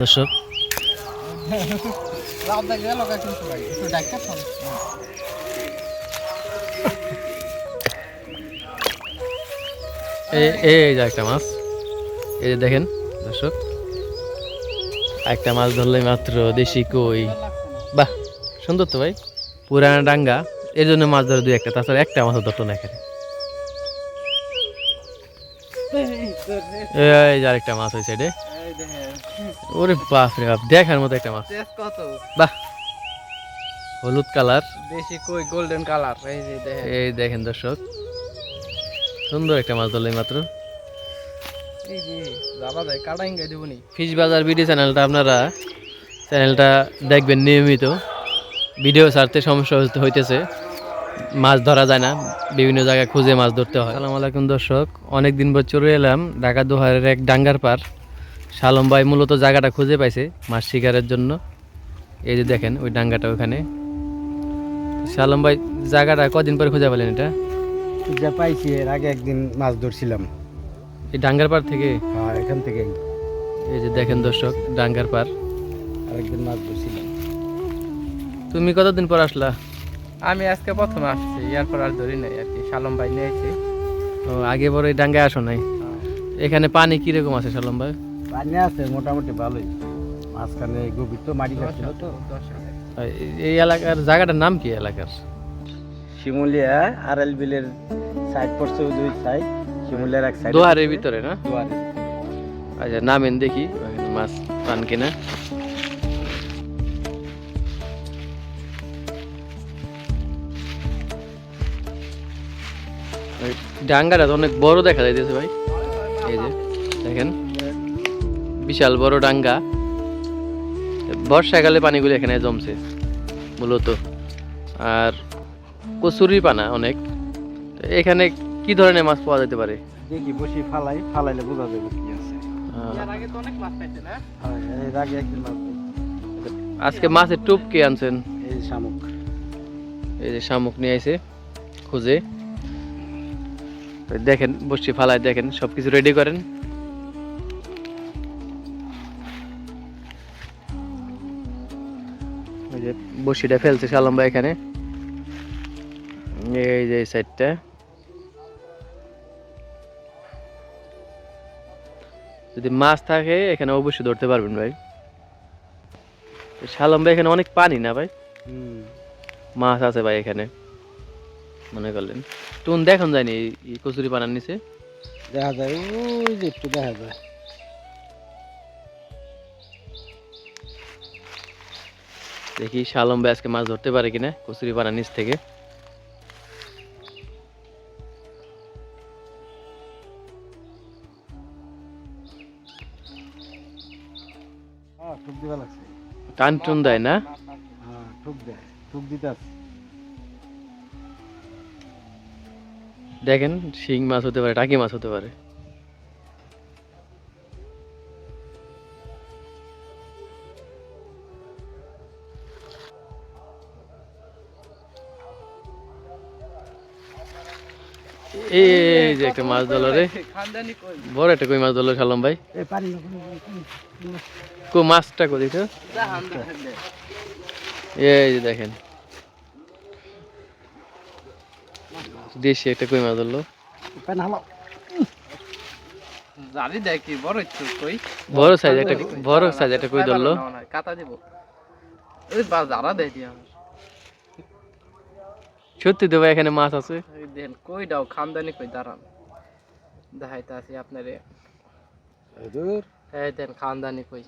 দর্শক এই যে একটা মাছ, এই যে দেখেন দর্শক, একটা মাছ ধরলে মাত্র দেশি কই। বাহ, সুন্দর তো ভাই, পুরানা ডাঙ্গা, এর জন্য মাছ ধরে দুই একটা, তাছাড়া একটা মাছ ধরতো না এখানে। এই যে আরেকটা মাছ ওই সাইডে, ওরে বাপ রে বাপ, দেখার মতো একটা মাছ। বাহ, হলুদ কালার, দেশি কই গোল্ডেন কালার। এই দেখেন দর্শক, সুন্দর একটা মাছ ধরলে মাত্র। ফিশ বাজার ভিডিও চ্যানেলটা দেখবেন নিয়মিত, ভিডিও ছাড়তে সমস্যা হইতেছে, মাছ ধরা যায় না, বিভিন্ন জায়গায় খুঁজে মাছ ধরতে হয়। আসসালামু আলাইকুম দর্শক, অনেকদিন পর চলে এলাম ঢাকা দোহারের এক ডাঙ্গার পার। শালম ভাই মূলত জায়গাটা খুঁজে পাইছে মাছ শিকারের জন্য। এই যে দেখেন ওই ডাঙ্গাটা ওখানে। শালম ভাই, জায়গাটা কদিন পরে খুঁজে পেলেন? এটা যা পাইছি, এর আগে একদিন মাছ ধরছিলাম এই ডাঙ্গার পার থেকে। হ্যাঁ, এখান থেকে। এই যে দেখেন দর্শক, ডাঙ্গার পার আরেকদিন মাছ ধরছিলাম। তুমি কতদিন পর আসলা? আমি আজকে প্রথমে আসছি, এরপর আর ধরি নাই আর কি। শালম ভাই নিয়েছি। ও, আগে পরে এই ডাঙ্গায় আসো নাই? এখানে পানি কিরকম আছে শালম ভাই? পানি আছে মোটামুটি ভালোই, মাঝখানে গভীর তো মাটি লাগছিল তো। এই এলাকার জায়গাটার নাম কি এলাকার? শিমুলিয়া আরএল বিলের সাইড পড়ছে, দুই সাইড শিমুলিয়ার এক সাইড, দোহারের ভিতরে না? দুয়ারে। আচ্ছা, নামেন দেখি মাছ পান কিনা। ডাঙ্গাটা তো অনেক বড় দেখা যাইতেছে ভাই, এই যে দেখেন, বিশাল বড় ডাঙ্গা। বর্ষাকালে পানিগুলো এখানে জমছে মূলত, আর কচুরি পানা অনেক। এখানে কি ধরনের মাছ পাওয়া যেতে পারে? দেখি বসি ফালাইলে বোঝা যাবে কি আছে। এর আগে একদিন মাছ ধরছি। আজকে মাছের টোপ কে আনছেন? এই শামুক। এই যে শামুক নিয়ে আইছে খুঁজে। তো দেখেন বসি ফালায়, দেখেন সবকিছু রেডি করেন। এই যে বসিটা ফেলছে শালম ভাই এখানে, এই যে সাইডটা। যদি মাছ থাকে এখানে অবশ্যই ধরতে পারবেন ভাই। শালম ভাই, এখানে অনেক পানি না ভাই? মাছ আছে ভাই এখানে মনে করলেন। টুন দেখুন যায়নি এই কচুরি পানার নিচে? দেখা যায়, ওই যে একটু দেখা যায়। দেখি শালম ভাই আজকে মাছ ধরতে পারে কিনা কচুরি পানার নিচ থেকে। ঠুক দিবা লাগছে। টান টুন দেয় না? হ্যাঁ, ঠুক দেয়, ঠুক দিতে আছে। দেখেন, শিং মাছ হতে পারে, টাকি মাছ হতে পারে। এই যে একটা মাছ ধরলো রে, বড় একটা কই মাছ ধরলো শালম ভাই। কো মাছটা কো দেখো, এই যে দেখেন, দেশি একটা কই মাছ ধরলো। বড় সাইজ একটা কই ধরলো। সত্যি তো ভাই, এখানে মাছ আছে। দেখেন কইটাও খানদানি কই, দাঁড়ান দেখাইতে আছি আপনারে। এই দেখেন খানদানি কই,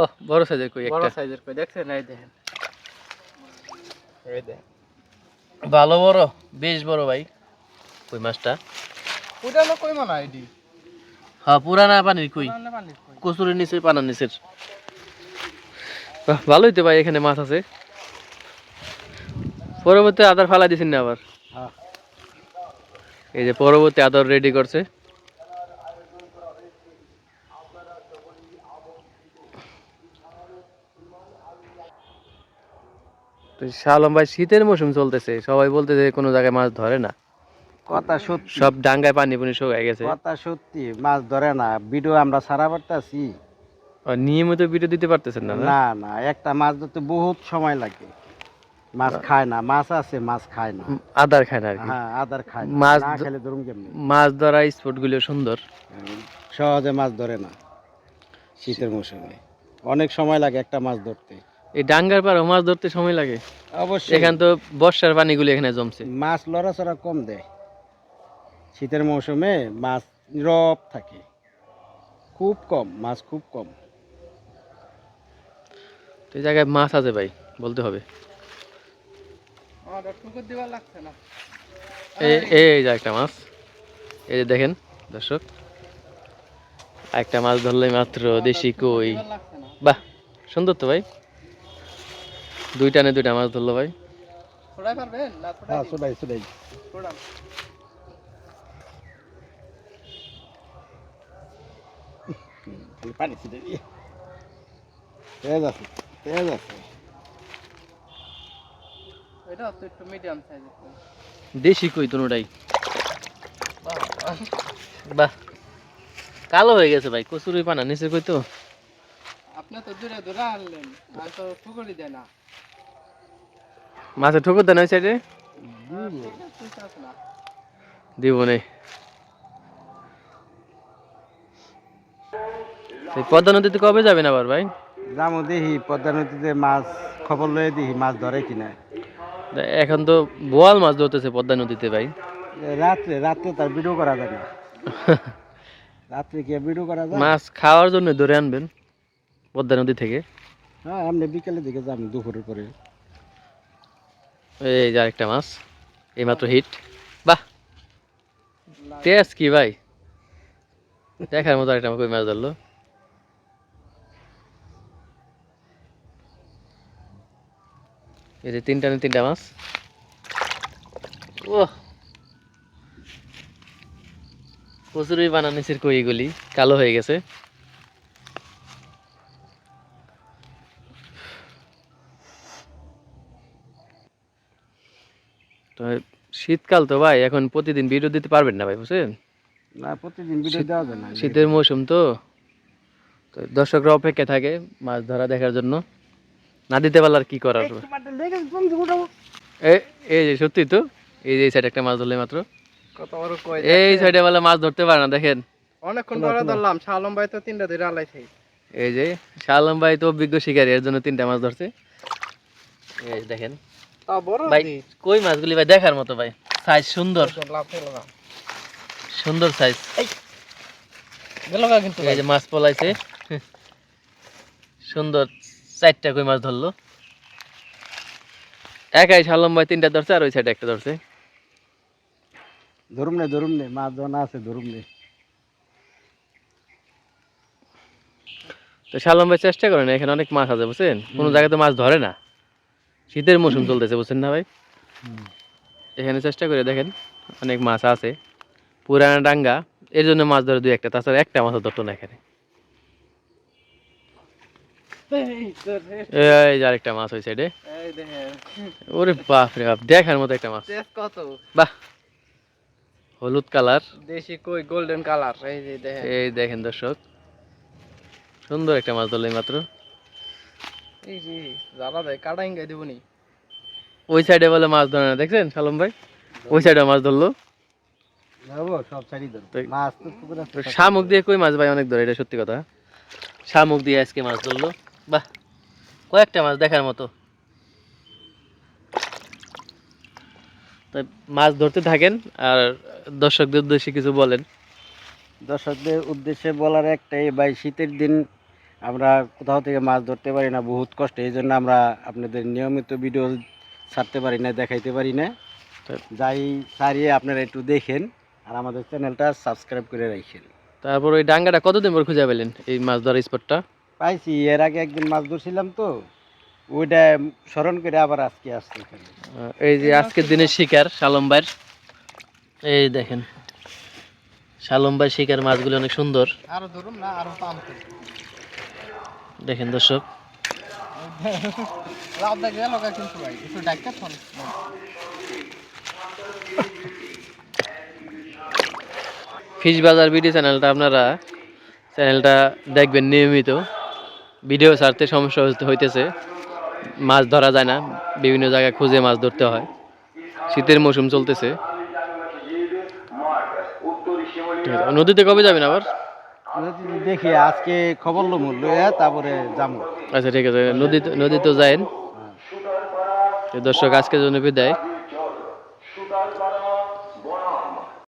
ও বড় সাইজের কই বড় একটা, সাইজের কই দেখছেন? এই দেখেন, এই দেখেন, ভালো বড়, বেশ বড় ভাই কই মাছটা। পুরানো কই মনে হয় এটি। হ্যাঁ, পুরানা পানির কই, পুরানো পানির কই। কচুরির নিচে, পানার নিচের। বাহ, ভালোই তো ভাই, এখানে মাছ আছে। পরবর্তী আদার ফালা দিছেন না আবার? হ্যাঁ। এই যে পরবর্তী আদর রেডি করছে। তো শালম ভাই, শীতের মৌসুম চলতেছে, সবাই বলতেছে কোনো জায়গায় মাছ ধরে না। কথা সত্যি, সব ডাঙ্গায় পানি পুনি শুকায় গেছে। কথা সত্যি, মাছ ধরে না। ভিডিও আমরা সারা পারতাছি, নিয়মিত ভিডিও দিতে পারতেছেন না? না না, একটা মাছ ধরতে বহুত সময় লাগে। মাছ খায় না, মাছ আছে মাছ খায় না। আদার খায় না আর কি। হ্যাঁ, আদার খায় না, মাছ না খেলে ধরুন কেমনি। মাছ ধরা স্পট গুলো সুন্দর। সহজে মাছ ধরে না শীতের মৌসুমে, অনেক সময় লাগে একটা মাছ ধরতে। এই ডাঙ্গার পাড়ও মাছ ধরতে সময় লাগে। অবশ্যই। এখান তো বর্ষার পানিগুলো এখানে জমছে। মাছ লড়াচড়া কম দেয় শীতের মৌসুমে, মাছ নীরব থাকে, খুব কম মাছ, খুব কম। তো এই জায়গায় মাছ আছে ভাই, বলতে হবে। এই যে একটা মাছ, এই যে দেখেন দর্শক, একটা মাছ ধরলে মাত্র দেশি কই। বাহ, সুন্দর তো ভাই, দুই টানে দুইটা মাছ ধরলো ভাই। হ্যাঁ, ছোটাই ছোটাই। পানি ছিটে দিয়ে তেজ আছে, তেজ আছে। দেশি কই দুটোটাই। বাহ, কালো হয়ে গেছে ভাই, কচুরি পানা নিচে কই তো। আপনি তো দূরে দূরে আনলেন, আর তো ঠুকরি দেয় না। মাছের ঠোকর দেন ওই সাইডে দিব নেই। পদ্মা নদীতে কবে যাবেন আবার ভাই? যাবো দেখি পদ্মা নদীতে মাছ, খবর লয়ে দেখি মাছ ধরে কিনা। এখন তো বোয়াল মাছ ধরতেছে পদ্মা নদীতে ভাই। রাত্রে রাত্রে তার ভিডিও করা যায় না। রাত্রে কি ভিডিও করা যায়? মাছ খাওয়ার জন্য ধরে আনবেন পদ্মা নদী থেকে। হ্যাঁ, আপনি বিকেলের দিকে যাবেন, দুপুরের পরে। এই যে আরেকটা মাছ, এইমাত্র হিট। বাহ, তেজ কি ভাই, দেখার মতো আরেকটা কই মাছ ধরলো। এই যে তিনটা মাছ। ও, কচুরি বানা নিচের কই, এগুলি কালো হয়ে গেছে। তো শীতকাল তো ভাই, এখন প্রতিদিন ভিডিও দিতে পারবেন না ভাই, বুঝছেন? না, প্রতিদিন ভিডিও দেওয়া যায় না। শীতের মৌসুম তো, তো দর্শকরা অপেক্ষা থাকে মাছ ধরা দেখার জন্য। না দিতে পারলে আর কি করার। এই যে সত্যি তো, এই যে এই সাইডে একটা মাছ ধরলে মাত্র, কত বড় কই, এই সাইডে বলে মাছ ধরতে পারে না, দেখেন। অনেকক্ষণ ধরে ধরলাম। শালম ভাই তো 3টা ধরে আলাইছে। এই যে শালম ভাই তো অভিজ্ঞ শিকারী, এর জন্য 3টা মাছ ধরছে। এই যে দেখেন তা বড় ভাই, কই মাছগুলি ভাই দেখার মতো ভাই, সাইজ সুন্দর, লাভ হলো না। সুন্দর সাইজ। গেল গা কিন্তু এই যে মাছ পলাইছে, সুন্দর 4টা কই মাছ ধরলো। একাই শালম ভাই 3টা ধরছে, আর ওই সাইডে একটা ধরছে। ধরুম নে মাছ জানা আছে, ধরুম নে। তো শালম ভাই চেষ্টা করেন, এখানে অনেক মাছ আছে বুঝছেন, কোনো জায়গায় তো মাছ ধরে না। শীতের মৌসুম চলতেছে বুঝছেন না ভাই, এখানে চেষ্টা করে দেখেন, অনেক মাছ আছে, পুরানা ডাঙ্গা, এর জন্য মাছ ধরে 2-1টা, তাছাড়া একটা মাছও ধরতো না এখানে। এই যে আরেকটা মাছ ওই সাইডে, এই দেখেন ওরে বাপ রে বাপ, দেখার মতো একটা মাছ। তেজ কত, বাহ, হলুদ কালার, দেশি কই গোল্ডেন কালার। এই যে দেখেন, এই দেখেন দর্শক, সুন্দর একটা মাছ ধরলো মাত্র। এই যে জ্বালা দেয়, কাটা ইঙ্গাই দেবনি। ওই সাইডে বলে মাছ ধরে না, দেখছেন শালম ভাই, ওই সাইডে মাছ ধরলো। ধরবো সব সাইডই ধরবো তাই। মাছ তো পুকুরে আছে। শামুক দিয়ে কই মাছ ভাই অনেক ধরে, এটা সত্যি কথা। শামুক দিয়ে আজকে মাছ ধরলো, বাহ, কয়েকটা মাছ দেখার মতো। তাই মাছ ধরতে থাকেন, আর দর্শকদের উদ্দেশ্যে কিছু বলেন। দর্শকদের উদ্দেশ্যে বলার একটাই ভাই, শীতের দিন আমরা কোথাও থেকে মাছ ধরতে পারি না, বহুত কষ্ট। এই জন্য আমরা আপনাদের নিয়মিত ভিডিও ছাড়তে পারি না, দেখাইতে পারি না। যাই সারিয়ে আপনারা একটু দেখেন, আর আমাদের চ্যানেলটা সাবস্ক্রাইব করে রাখেন। তারপর ওই ডাঙ্গাটা কতদিন পর খুঁজে পেলেন, এই মাছ ধরার স্পটটা? পাইছি, এর আগে একদিন মাছ ধরছিলাম তো, ওইটা স্মরণ করে আবার আজকে আসছি এখানে। এই যে আজকের দিনের শিকার শালম ভাইয়ের, এই দেখেন শালম ভাই শিকার মাছগুলো অনেক সুন্দর, আরো ধরুন না, আরো পাম তো দেখেন দর্শক। লাভ দেয় গেল গা কিন্তু ভাই, একটু ডাক্তার ফোন। ফিশ বাজার ভিডিও চ্যানেলটা আপনারা দেখবেন নিয়মিত, ভিডিও ছাড়তে সমস্যা হইতেছে, মাছ ধরা যায় না, বিভিন্ন জায়গায় খুঁজে মাছ ধরতে হয়। শীতের মৌসুম চলতেছে। ঠিক আছে, নদীতে কবে যাবেন আবার? দেখি আজকে খবর লমু লইয়া তারপরে যাবো। আচ্ছা ঠিক আছে, নদীতে যায়েন। তো দর্শক আজকের জন্য বিদায়।